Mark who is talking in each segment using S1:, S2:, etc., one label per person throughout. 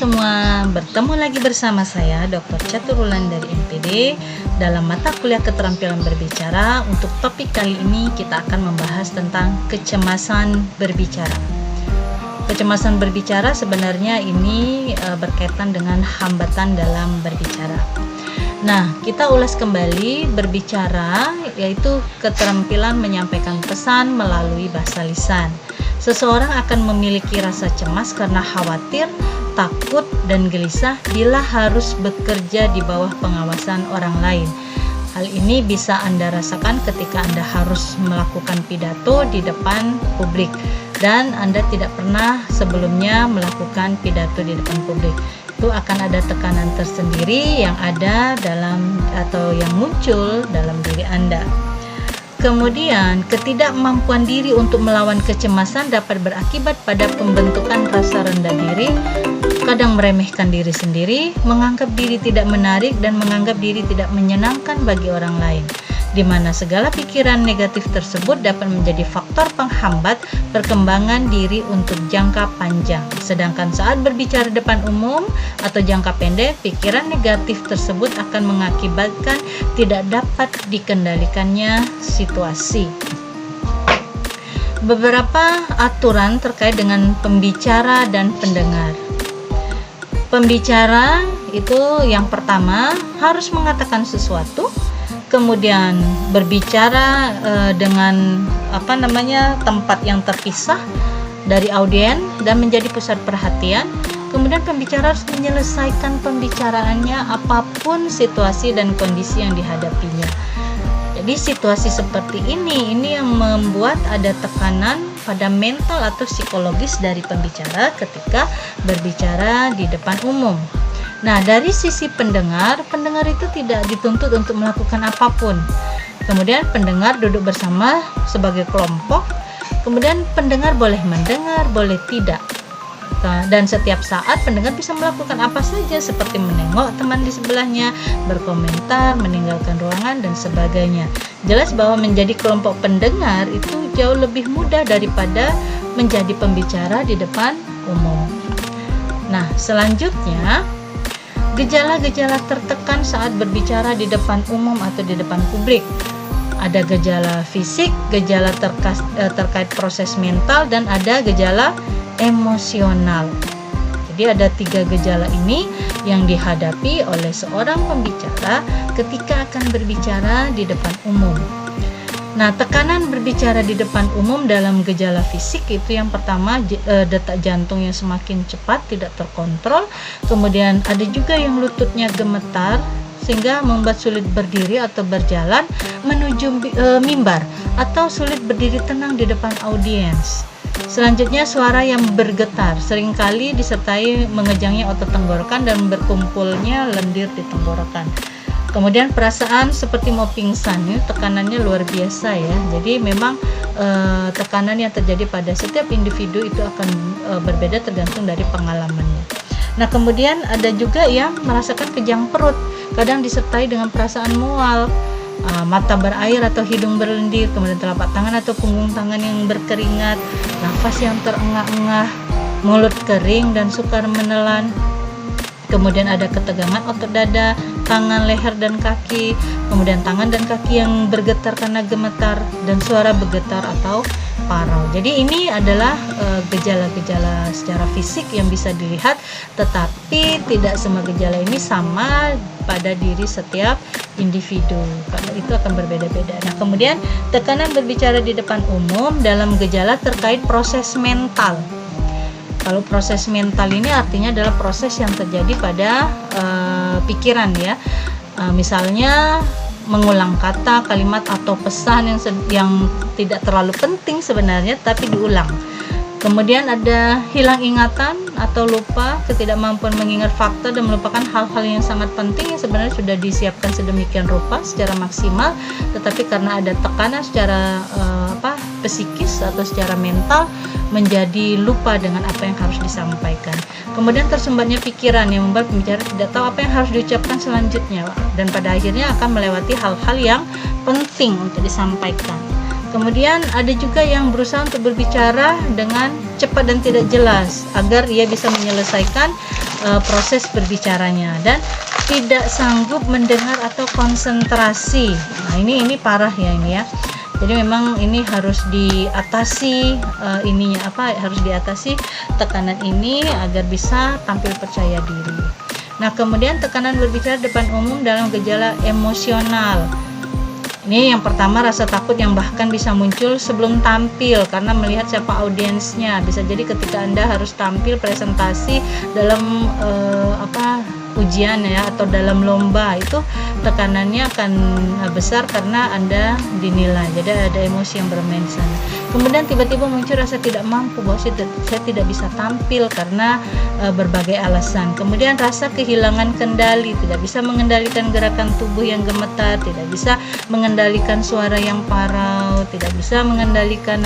S1: semua, bertemu lagi bersama saya Dr. Caturulan dari MPD dalam mata kuliah keterampilan berbicara. Untuk topik kali ini kita akan membahas tentang kecemasan berbicara. Kecemasan berbicara sebenarnya ini berkaitan dengan hambatan dalam berbicara. Nah, kita ulas kembali berbicara, yaitu keterampilan menyampaikan pesan melalui bahasa lisan. Seseorang akan memiliki rasa cemas karena khawatir, takut, dan gelisah bila harus bekerja di bawah pengawasan orang lain. Hal ini bisa Anda rasakan ketika Anda harus melakukan pidato di depan publik dan Anda tidak pernah sebelumnya melakukan pidato di depan publik. Itu akan ada tekanan tersendiri yang ada dalam atau yang muncul dalam diri Anda. Kemudian, ketidakmampuan diri untuk melawan kecemasan dapat berakibat pada pembentukan rasa rendah diri, kadang meremehkan diri sendiri, menganggap diri tidak menarik, dan menganggap diri tidak menyenangkan bagi orang lain, di mana segala pikiran negatif tersebut dapat menjadi faktor penghambat perkembangan diri untuk jangka panjang. Sedangkan saat berbicara depan umum atau jangka pendek, pikiran negatif tersebut akan mengakibatkan tidak dapat dikendalikannya situasi. Beberapa aturan terkait dengan pembicara dan pendengar. Pembicara itu yang pertama harus mengatakan sesuatu, kemudian berbicara dengan tempat yang terpisah dari audiens dan menjadi pusat perhatian. Kemudian pembicara harus menyelesaikan pembicaraannya apapun situasi dan kondisi yang dihadapinya. Jadi situasi seperti ini yang membuat ada tekanan pada mental atau psikologis dari pembicara ketika berbicara di depan umum. Nah, dari sisi pendengar itu tidak dituntut untuk melakukan apapun. Kemudian pendengar duduk bersama sebagai kelompok. Kemudian pendengar boleh mendengar, boleh tidak. Dan setiap saat pendengar bisa melakukan apa saja seperti menengok teman di sebelahnya, berkomentar, meninggalkan ruangan, dan sebagainya. Jelas bahwa menjadi kelompok pendengar itu jauh lebih mudah daripada menjadi pembicara di depan umum. Nah, selanjutnya gejala-gejala tertekan saat berbicara di depan umum atau di depan publik. Ada gejala fisik, gejala terkait proses mental, dan ada gejala emosional. Jadi ada 3 gejala ini yang dihadapi oleh seorang pembicara ketika akan berbicara di depan umum. Nah, tekanan berbicara di depan umum dalam gejala fisik itu yang pertama detak jantung yang semakin cepat, tidak terkontrol. Kemudian ada juga yang lututnya gemetar sehingga membuat sulit berdiri atau berjalan menuju mimbar, atau sulit berdiri tenang di depan audiens. Selanjutnya suara yang bergetar, seringkali disertai mengejangnya otot tenggorokan dan berkumpulnya lendir di tenggorokan. Kemudian perasaan seperti mau pingsan, tekanannya luar biasa ya. Jadi memang tekanan yang terjadi pada setiap individu itu akan berbeda tergantung dari pengalamannya. Nah, kemudian ada juga yang merasakan kejang perut, kadang disertai dengan perasaan mual, mata berair atau hidung berlendir, kemudian telapak tangan atau punggung tangan yang berkeringat, nafas yang terengah-engah, mulut kering dan sukar menelan. Kemudian ada ketegangan otot dada, tangan, leher, dan kaki. Kemudian tangan dan kaki yang bergetar karena gemetar, dan suara bergetar atau parau. Jadi ini adalah gejala-gejala secara fisik yang bisa dilihat, tetapi tidak semua gejala ini sama pada diri setiap individu, karena itu akan berbeda-beda. Nah, kemudian tekanan berbicara di depan umum dalam gejala terkait proses mental. Kalau proses mental ini artinya adalah proses yang terjadi pada pikiran ya. Misalnya mengulang kata, kalimat, atau pesan yang tidak terlalu penting sebenarnya tapi diulang. Kemudian ada hilang ingatan atau lupa, ketidakmampuan mengingat fakta dan melupakan hal-hal yang sangat penting yang sebenarnya sudah disiapkan sedemikian rupa secara maksimal, tetapi karena ada tekanan secara psikis atau secara mental menjadi lupa dengan apa yang harus disampaikan. Kemudian tersumbatnya pikiran yang membuat pembicara tidak tahu apa yang harus diucapkan selanjutnya, dan pada akhirnya akan melewati hal-hal yang penting untuk disampaikan. Kemudian ada juga yang berusaha untuk berbicara dengan cepat dan tidak jelas agar ia bisa menyelesaikan proses berbicaranya, dan tidak sanggup mendengar atau konsentrasi. Nah, ini parah ya ini ya. Jadi memang ini harus diatasi, harus diatasi tekanan ini agar bisa tampil percaya diri. Nah, kemudian tekanan berbicara depan umum dalam gejala emosional. Ini yang pertama, rasa takut yang bahkan bisa muncul sebelum tampil karena melihat siapa audiensnya. Bisa jadi ketika Anda harus tampil presentasi dalam ujian ya, atau dalam lomba, itu tekanannya akan besar karena Anda dinilai. Jadi ada emosi yang bermain di sana. Kemudian tiba-tiba muncul rasa tidak mampu, bahwa saya tidak bisa tampil karena berbagai alasan. Kemudian rasa kehilangan kendali, tidak bisa mengendalikan gerakan tubuh yang gemetar, tidak bisa mengendalikan suara yang parau, tidak bisa mengendalikan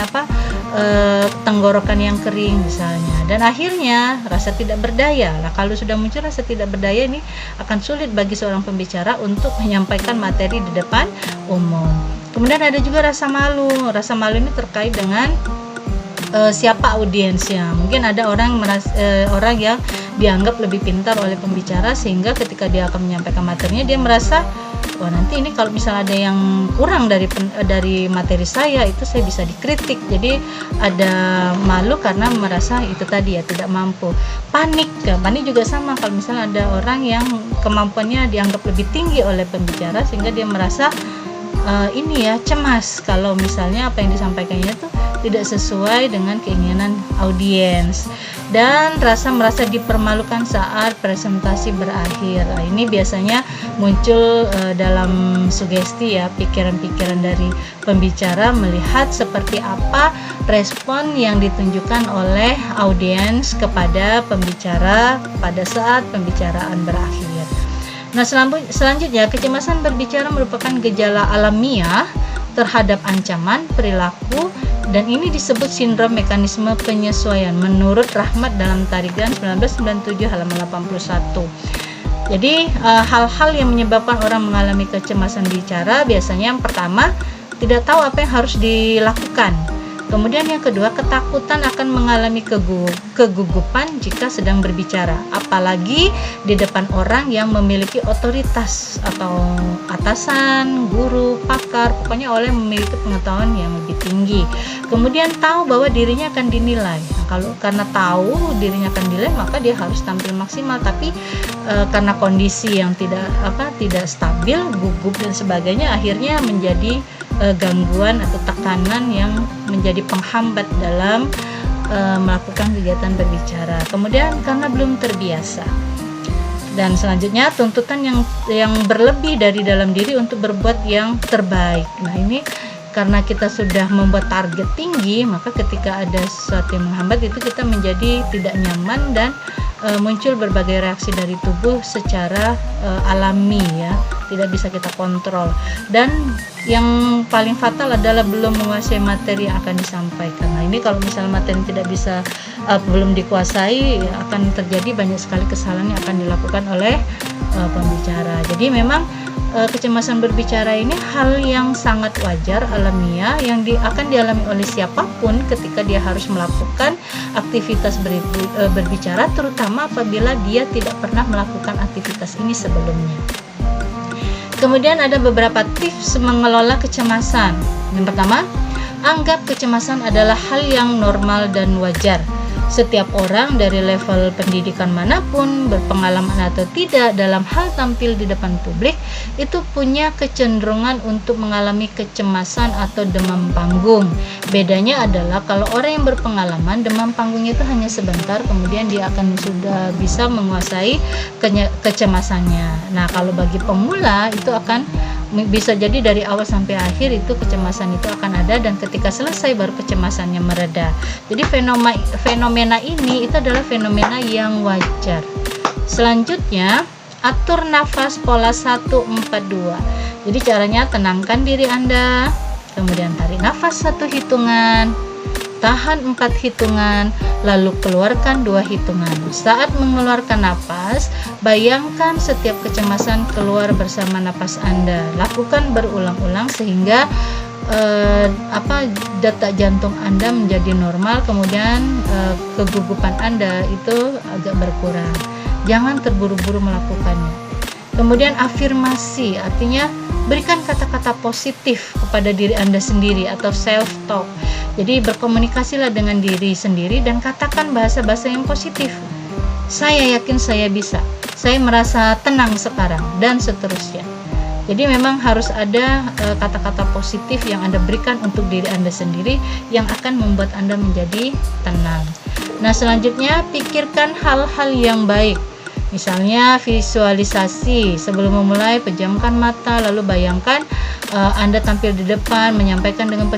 S1: tenggorokan yang kering misalnya. Dan akhirnya rasa tidak berdaya. Nah, kalau sudah muncul rasa tidak berdaya, ini akan sulit bagi seorang pembicara untuk menyampaikan materi di depan umum. Kemudian ada juga rasa malu. Rasa malu ini terkait dengan siapa audiensnya. Mungkin ada orang yang dianggap lebih pintar oleh pembicara, sehingga ketika dia akan menyampaikan materinya, dia merasa, wah, nanti ini kalau misalnya ada yang kurang dari materi saya, itu saya bisa dikritik. Jadi ada malu karena merasa itu tadi ya, tidak mampu. Panik juga sama. Kalau misalnya ada orang yang kemampuannya dianggap lebih tinggi oleh pembicara, sehingga dia merasa cemas kalau misalnya apa yang disampaikannya itu tidak sesuai dengan keinginan audiens. Dan merasa dipermalukan saat presentasi berakhir. Nah, ini biasanya muncul dalam sugesti ya, pikiran-pikiran dari pembicara melihat seperti apa respon yang ditunjukkan oleh audiens kepada pembicara pada saat pembicaraan berakhir. Nah, selanjutnya, kecemasan berbicara merupakan gejala alamiah terhadap ancaman perilaku, dan ini disebut sindrom mekanisme penyesuaian menurut Rahmat dalam Tarigan 1997 halaman 81. Jadi hal-hal yang menyebabkan orang mengalami kecemasan bicara biasanya yang pertama, tidak tahu apa yang harus dilakukan. Kemudian yang kedua, ketakutan akan mengalami kegugupan jika sedang berbicara, apalagi di depan orang yang memiliki otoritas atau atasan, guru, pakar, pokoknya oleh memiliki pengetahuan yang lebih tinggi. Kemudian tahu bahwa dirinya akan dinilai. Nah, kalau karena tahu dirinya akan dinilai, maka dia harus tampil maksimal. Tapi karena kondisi yang tidak stabil, gugup dan sebagainya, akhirnya menjadi gangguan atau tekanan yang menjadi penghambat dalam melakukan kegiatan berbicara. Kemudian karena belum terbiasa. Dan selanjutnya, tuntutan yang berlebih dari dalam diri untuk berbuat yang terbaik. Nah, ini karena kita sudah membuat target tinggi, maka ketika ada sesuatu yang menghambat, itu kita menjadi tidak nyaman dan muncul berbagai reaksi dari tubuh secara alami ya, tidak bisa kita kontrol. Dan yang paling fatal adalah belum menguasai materi yang akan disampaikan. Nah, ini kalau misalnya materi tidak bisa belum dikuasai, akan terjadi banyak sekali kesalahan yang akan dilakukan oleh pembicara. Jadi memang kecemasan berbicara ini hal yang sangat wajar, alamiah, yang akan dialami oleh siapapun ketika dia harus melakukan aktivitas berbicara, terutama apabila dia tidak pernah melakukan aktivitas ini sebelumnya. Kemudian ada beberapa tips mengelola kecemasan. Yang pertama, anggap kecemasan adalah hal yang normal dan wajar. Setiap orang dari level pendidikan manapun, berpengalaman atau tidak dalam hal tampil di depan publik, itu punya kecenderungan untuk mengalami kecemasan atau demam panggung. Bedanya adalah kalau orang yang berpengalaman, demam panggungnya itu hanya sebentar, kemudian dia akan sudah bisa menguasai kecemasannya. Nah, kalau bagi pemula itu akan bisa jadi dari awal sampai akhir itu kecemasan itu akan ada, dan ketika selesai baru kecemasannya mereda. Jadi fenomena ini itu adalah fenomena yang wajar. Selanjutnya, atur nafas pola 1-4-2. Jadi caranya, tenangkan diri Anda, kemudian tarik nafas 1 hitungan, tahan 4 hitungan, lalu keluarkan 2 hitungan. Saat mengeluarkan napas, bayangkan setiap kecemasan keluar bersama napas Anda. Lakukan berulang-ulang sehingga detak jantung Anda menjadi normal, kemudian kegugupan Anda itu agak berkurang. jangan terburu-buru melakukannya. Kemudian afirmasi, artinya berikan kata-kata positif kepada diri Anda sendiri atau self talk. Jadi berkomunikasilah dengan diri sendiri dan katakan bahasa-bahasa yang positif. Saya yakin saya bisa, saya merasa tenang sekarang, dan seterusnya. Jadi memang harus ada kata-kata positif yang Anda berikan untuk diri Anda sendiri yang akan membuat Anda menjadi tenang. Nah, selanjutnya pikirkan hal-hal yang baik. Misalnya visualisasi, sebelum memulai pejamkan mata, lalu bayangkan Anda tampil di depan, menyampaikan dengan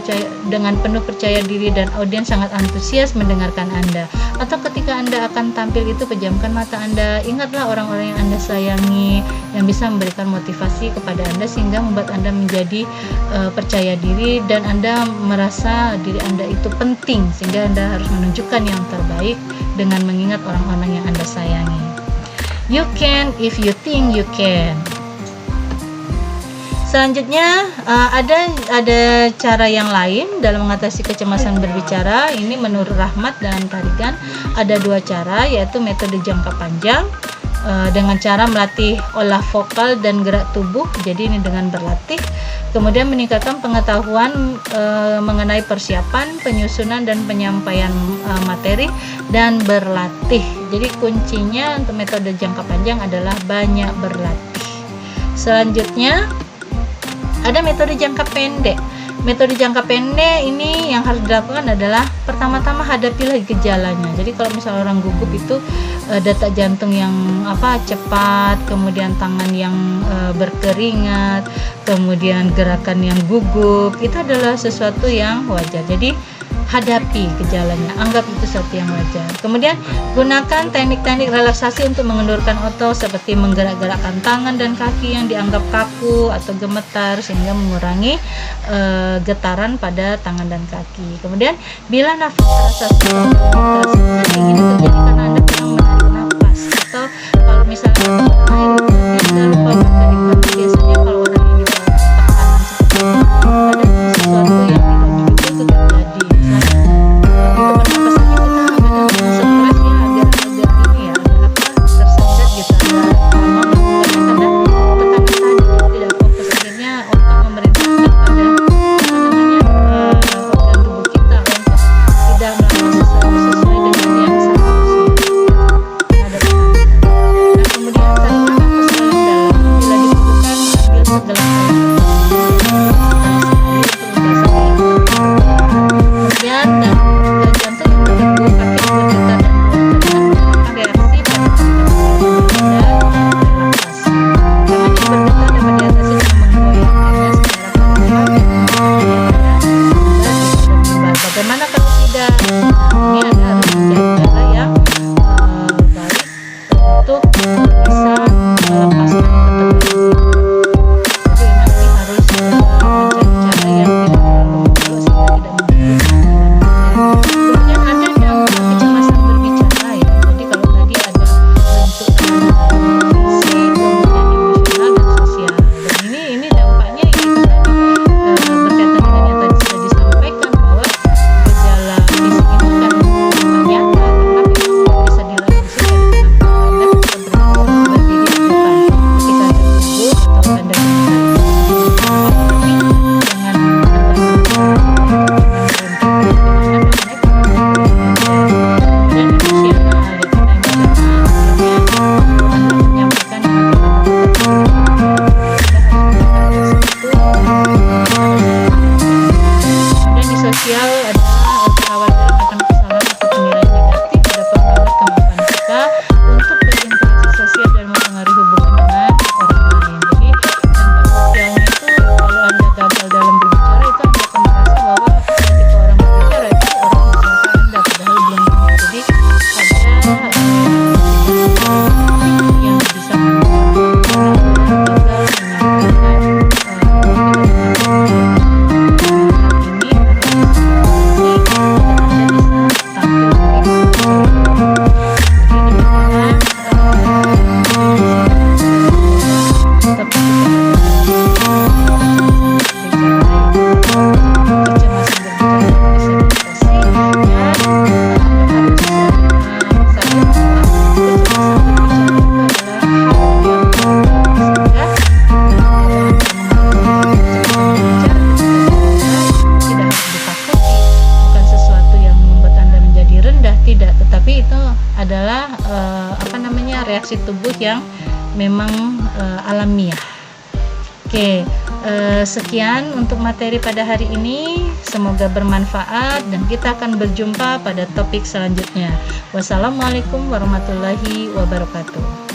S1: penuh percaya diri dan audiens sangat antusias mendengarkan Anda. Atau ketika Anda akan tampil itu, pejamkan mata Anda, ingatlah orang-orang yang Anda sayangi, yang bisa memberikan motivasi kepada Anda sehingga membuat Anda menjadi percaya diri dan Anda merasa diri Anda itu penting, sehingga Anda harus menunjukkan yang terbaik dengan mengingat orang-orang yang Anda sayangi. You can if you think you can. Selanjutnya ada cara yang lain dalam mengatasi kecemasan berbicara. Ini menurut Rahmat dan Tarigan ada 2 cara, yaitu metode jangka panjang dengan cara melatih olah vokal dan gerak tubuh. Jadi ini dengan berlatih. Kemudian meningkatkan pengetahuan mengenai persiapan, penyusunan dan penyampaian materi dan berlatih. Jadi kuncinya untuk metode jangka panjang adalah banyak berlatih. Selanjutnya ada metode jangka pendek. Metode jangka pendek ini yang harus dilakukan adalah pertama-tama hadapilah gejalanya. Jadi kalau misalnya orang gugup itu detak jantung yang cepat, kemudian tangan yang berkeringat, kemudian gerakan yang gugup, itu adalah sesuatu yang wajar. Jadi hadapi gejalanya, anggap itu sesuatu yang wajar. Kemudian gunakan teknik-teknik relaksasi untuk mengendurkan otot seperti menggerak-gerakkan tangan dan kaki yang dianggap kaku atau gemetar sehingga mengurangi getaran pada tangan dan kaki. Kemudian bila nafas terasa susah, ingin terjadi karena Anda kurang menarik nafas, atau kalau misalnya air bisa lupa bertarik, biasanya kalau orang yang di bawah tekanan seperti itu ada sesuatu yang tidak begitu itu terjadi. Kemudian tarik nafas paling dalam. Bila dibutuhkan, ambil adalah reaksi tubuh yang memang alamiah. Oke, sekian untuk materi pada hari ini. Semoga bermanfaat dan kita akan berjumpa pada topik selanjutnya. Wassalamualaikum warahmatullahi wabarakatuh.